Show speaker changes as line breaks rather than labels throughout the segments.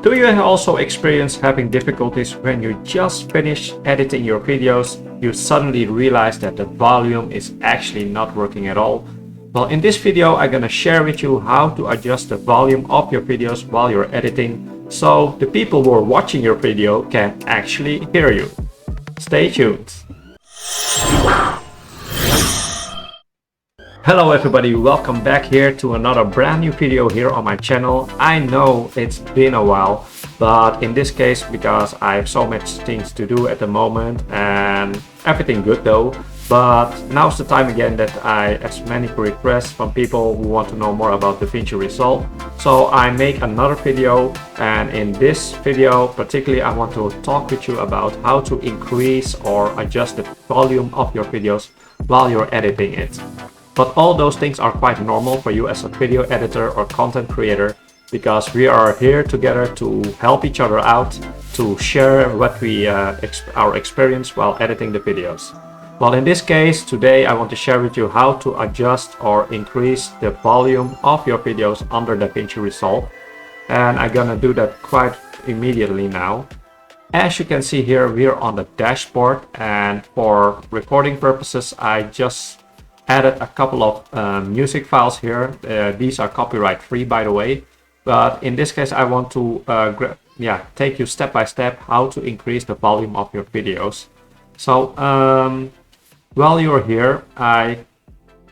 Do you also experience having difficulties when you just finish editing your videos, you suddenly realize that the volume is actually not working at all? Well, in this video, I'm gonna share with you how to adjust the volume of your videos while you're editing, so the people who are watching your video can actually hear you. Stay tuned. Hello everybody, welcome back here to another brand new video here on my channel. I know it's been a while, but in this case, because I have so much things to do at the moment and everything good though, but now's the time again that I have many requests from people who want to know more about DaVinci Resolve. So I make another video, and in this video particularly I want to talk with you about how to increase or adjust the volume of your videos while you're editing it. But all those things are quite normal for you as a video editor or content creator, because we are here together to help each other out, to share what we our experience while editing the videos. Well, in this case, today I want to share with you how to adjust or increase the volume of your videos under DaVinci Resolve. And I'm gonna do that quite immediately now. As you can see here, we're on the dashboard, and for recording purposes, I just added a couple of music files here. These are copyright free, by the way, but in this case I want to take you step by step how to increase the volume of your videos. So while you're here, I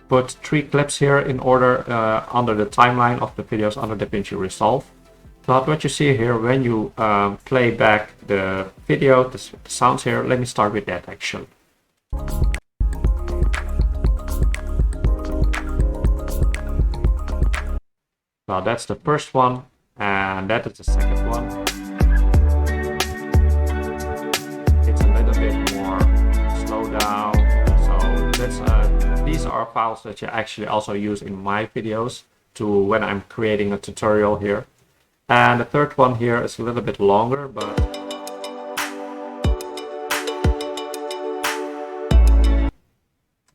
put 3 clips here in order under the timeline of the videos under DaVinci Resolve. But what you see here, when you play back the video, the sounds here, let me start with that actually. Well, that's the first one, and that is the second one. It's a little bit more slow down. So that's these are files that you actually also use in my videos when I'm creating a tutorial here. And the third one here is a little bit longer, but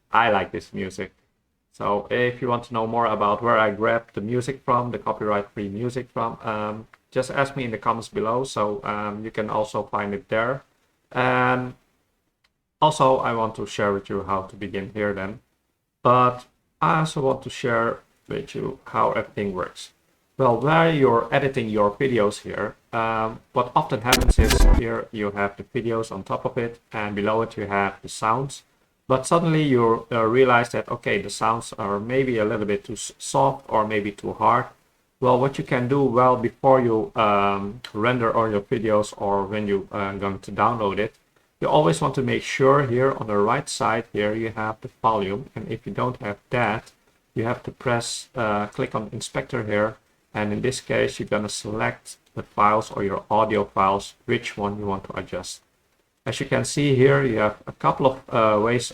I like this music. So if you want to know more about where I grabbed the music from, the copyright-free music from, just ask me in the comments below, so you can also find it there. And also I want to share with you how to begin here then. But I also want to share with you how everything works. Well, while you're editing your videos here, what often happens is here you have the videos on top of it, and below it you have the sounds. But suddenly you realize that, okay, the sounds are maybe a little bit too soft or maybe too hard. Well, what you can do, well, before you render all your videos or when you are going to download it, you always want to make sure here on the right side here you have the volume. And if you don't have that, you have to press, click on inspector here. And in this case, you're going to select the files or your audio files, which one you want to adjust. As you can see here, you have a couple of ways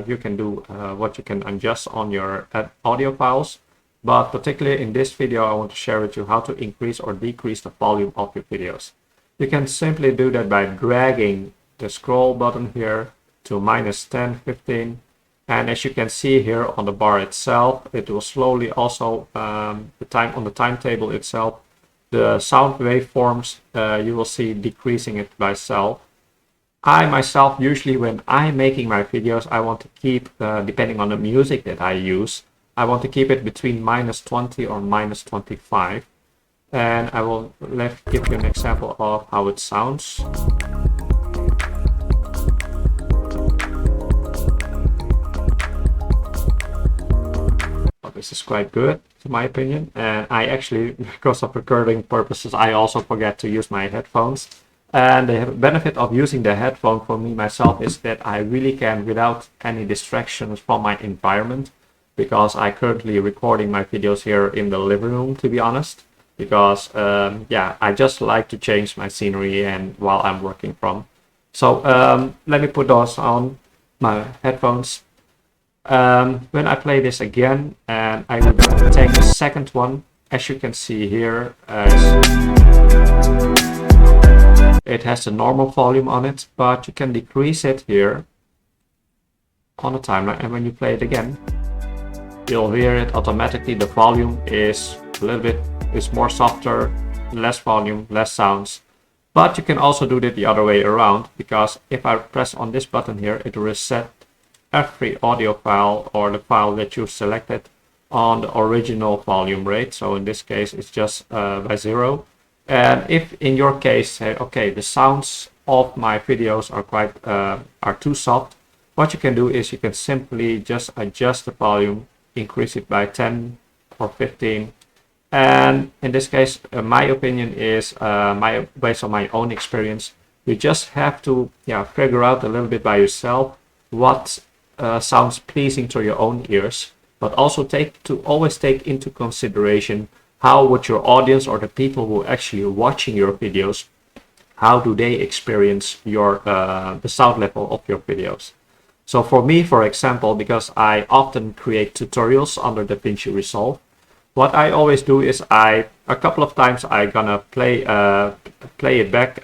you can do what you can adjust on your audio files. But particularly in this video, I want to share with you how to increase or decrease the volume of your videos. You can simply do that by dragging the scroll button here to -10, 15. And as you can see here on the bar itself, it will slowly also, on the timetable itself, the sound waveforms, you will see decreasing it by itself. I myself, usually when I'm making my videos, I want to keep, depending on the music that I use, I want to keep it between -20 or -25. And I will give you an example of how it sounds. Well, this is quite good, in my opinion. And I actually, because of recording purposes, I also forget to use my headphones. And the benefit of using the headphone for me myself is that I really can, without any distractions from my environment, because I currently recording my videos here in the living room, to be honest, because I just like to change my scenery and while I'm working from. So let me put those on, my headphones. When I play this again, and I will take the second one, as you can see here, it has the normal volume on it, but you can decrease it here on the timeline, and when you play it again, you'll hear it automatically. The volume is a little bit more softer, less volume, less sounds. But you can also do it the other way around, because if I press on this button here, it will reset every audio file or the file that you've selected on the original volume rate. So in this case, it's just by 0. And if in your case, say, okay, the sounds of my videos are too soft, what you can do is you can simply just adjust the volume, increase it by 10 or 15. And in this case, my opinion is, based on my own experience, you just have to figure out a little bit by yourself what sounds pleasing to your own ears, but also always take into consideration how would your audience or the people who are actually watching your videos, how do they experience the sound level of your videos. So for me, for example, because I often create tutorials under DaVinci Resolve, what I always do is a couple of times I gonna play it back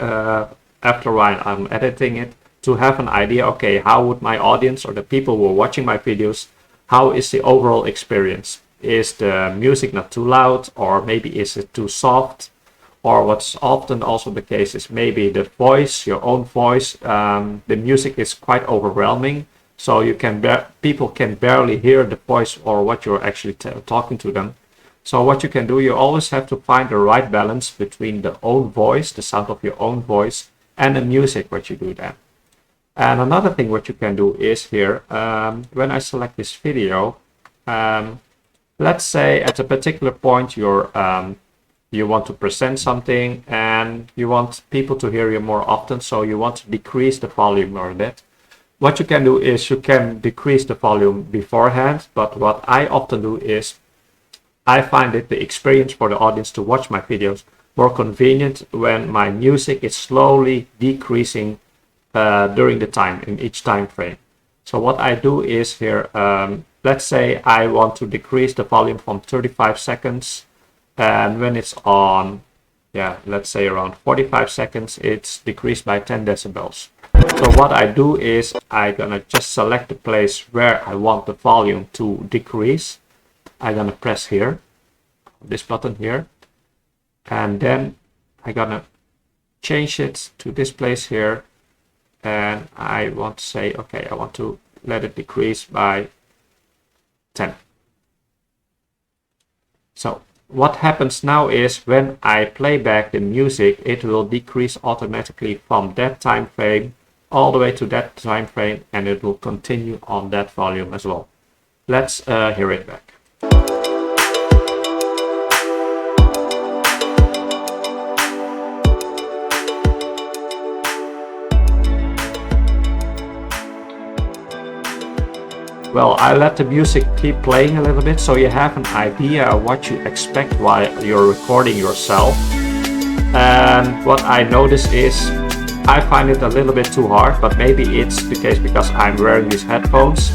after while I'm editing it, to have an idea, okay, how would my audience or the people who are watching my videos, how is the overall experience? Is the music not too loud, or maybe is it too soft? Or what's often also the case is maybe the voice, your own voice, the music is quite overwhelming, so people can barely hear the voice or what you're actually talking to them. So what you can do, you always have to find the right balance between the own voice, the sound of your own voice, and the music what you do then. And another thing what you can do is here, when I select this video, let's say at a particular point you want to present something and you want people to hear you more often, so you want to decrease the volume or that. What you can do is you can decrease the volume beforehand, but what I often do is I find it the experience for the audience to watch my videos more convenient when my music is slowly decreasing during the time, in each time frame. So what I do is here, let's say I want to decrease the volume from 35 seconds, and when it's on, let's say around 45 seconds, it's decreased by 10 decibels. So what I do is I'm gonna just select the place where I want the volume to decrease. I'm gonna press here, this button here, and then I'm gonna change it to this place here, and I want to say, okay, I want to let it decrease by 10. So what happens now is when I play back the music, it will decrease automatically from that time frame all the way to that time frame, and it will continue on that volume as well. Let's hear it back. Well, I let the music keep playing a little bit so you have an idea of what you expect while you're recording yourself. And what I notice is I find it a little bit too hard, but maybe it's the case because I'm wearing these headphones.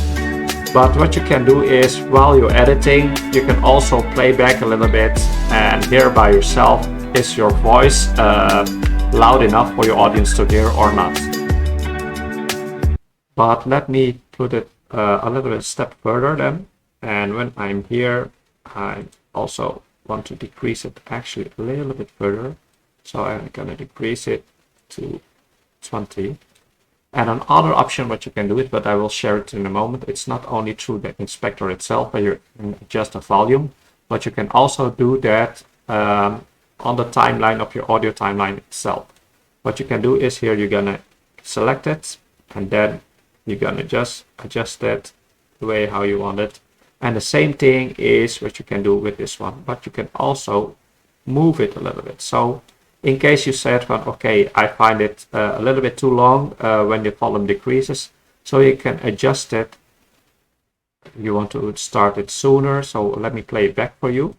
But what you can do is while you're editing, you can also play back a little bit and hear by yourself, is your voice loud enough for your audience to hear or not. But let me put it a little bit step further then, and when I'm here I also want to decrease it actually a little bit further, so I'm gonna decrease it to 20. And another option what you can do it, but I will share it in a moment, it's not only through the inspector itself where you can adjust the volume, but you can also do that on the timeline of your audio timeline itself. What you can do is here you're gonna select it, and then you're gonna just adjust that the way how you want it. And the same thing is what you can do with this one, but you can also move it a little bit. So in case you said, well, okay, I find it a little bit too long when the volume decreases, so you can adjust it. You want to start it sooner, so let me play it back for you.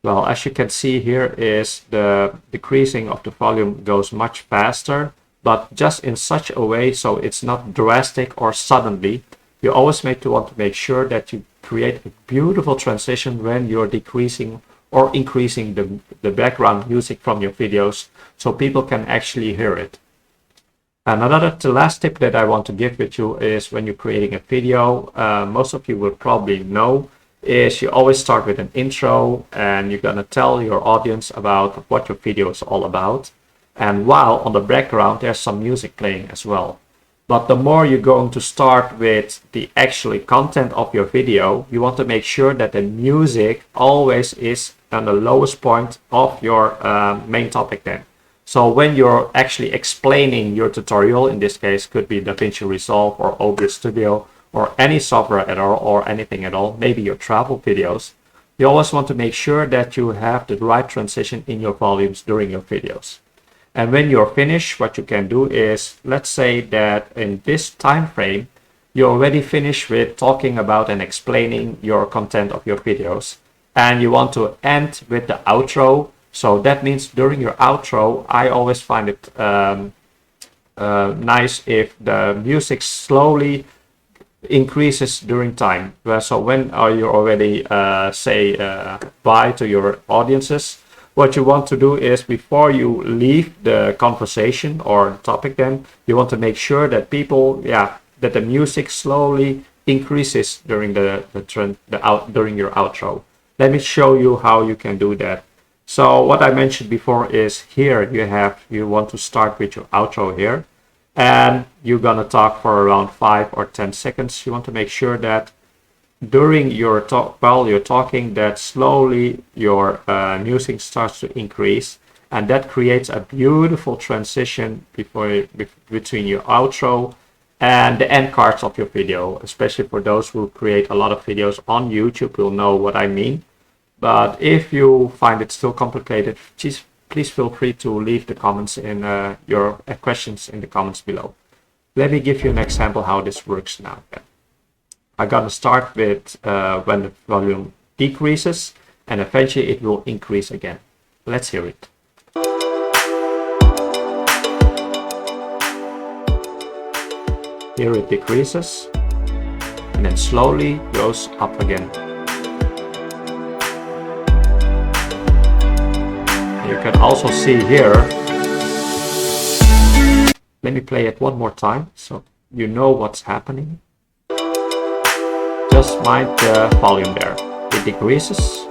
Well, as you can see here is the decreasing of the volume goes much faster, but just in such a way so it's not drastic or suddenly. You always want to make sure that you create a beautiful transition when you're decreasing or increasing the background music from your videos so people can actually hear it. And the last tip that I want to give with you is when you're creating a video, most of you will probably know, is you always start with an intro, and you're gonna tell your audience about what your video is all about. And while on the background, there's some music playing as well. But the more you're going to start with the actually content of your video, you want to make sure that the music always is on the lowest point of your main topic then. So when you're actually explaining your tutorial, in this case could be DaVinci Resolve or OBS Studio or any software at all or anything at all, maybe your travel videos, you always want to make sure that you have the right transition in your volumes during your videos. And when you're finished, what you can do is, let's say that in this time frame, you're already finished with talking about and explaining your content of your videos, and you want to end with the outro. So that means during your outro, I always find it nice if the music slowly increases during time. So when you already say bye to your audiences, what you want to do is before you leave the conversation or topic, then you want to make sure that people, that the music slowly increases during during your outro. Let me show you how you can do that. So what I mentioned before is here you want to start with your outro here, and you're gonna talk for around 5 or 10 seconds. You want to make sure that during your talk, while you're talking, that slowly your music starts to increase, and that creates a beautiful transition between your outro and the end cards of your video. Especially for those who create a lot of videos on YouTube will know what I mean. But if you find it still complicated, please feel free to leave the comments in your questions in the comments below. Let me give you an example how this works now. I'm gonna start with when the volume decreases, and eventually it will increase again. Let's hear it. Here it decreases, and then slowly goes up again. You can also see here, let me play it one more time so you know what's happening. Just mind the volume there. It decreases.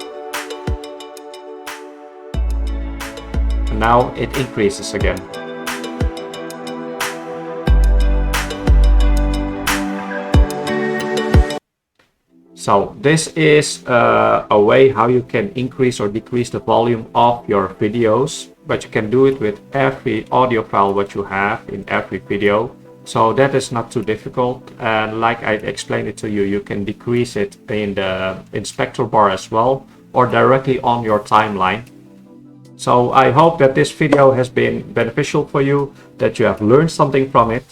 And now it increases again. So this is a way how you can increase or decrease the volume of your videos, but you can do it with every audio file what you have in every video. So that is not too difficult, and like I explained it to you, you can decrease it in the inspector bar as well, or directly on your timeline. So I hope that this video has been beneficial for you, that you have learned something from it,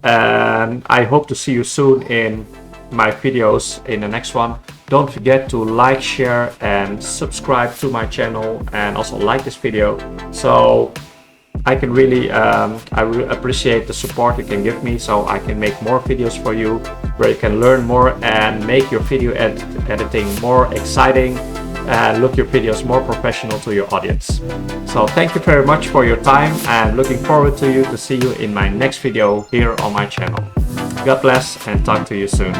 and I hope to see you soon in my videos in the next one. Don't forget to like, share, and subscribe to my channel, and also like this video. So I can really I really appreciate the support you can give me, so I can make more videos for you where you can learn more and make your video editing more exciting and look your videos more professional to your audience. So thank you very much for your time, and looking forward to see you in my next video here on my channel. God bless, and talk to you soon.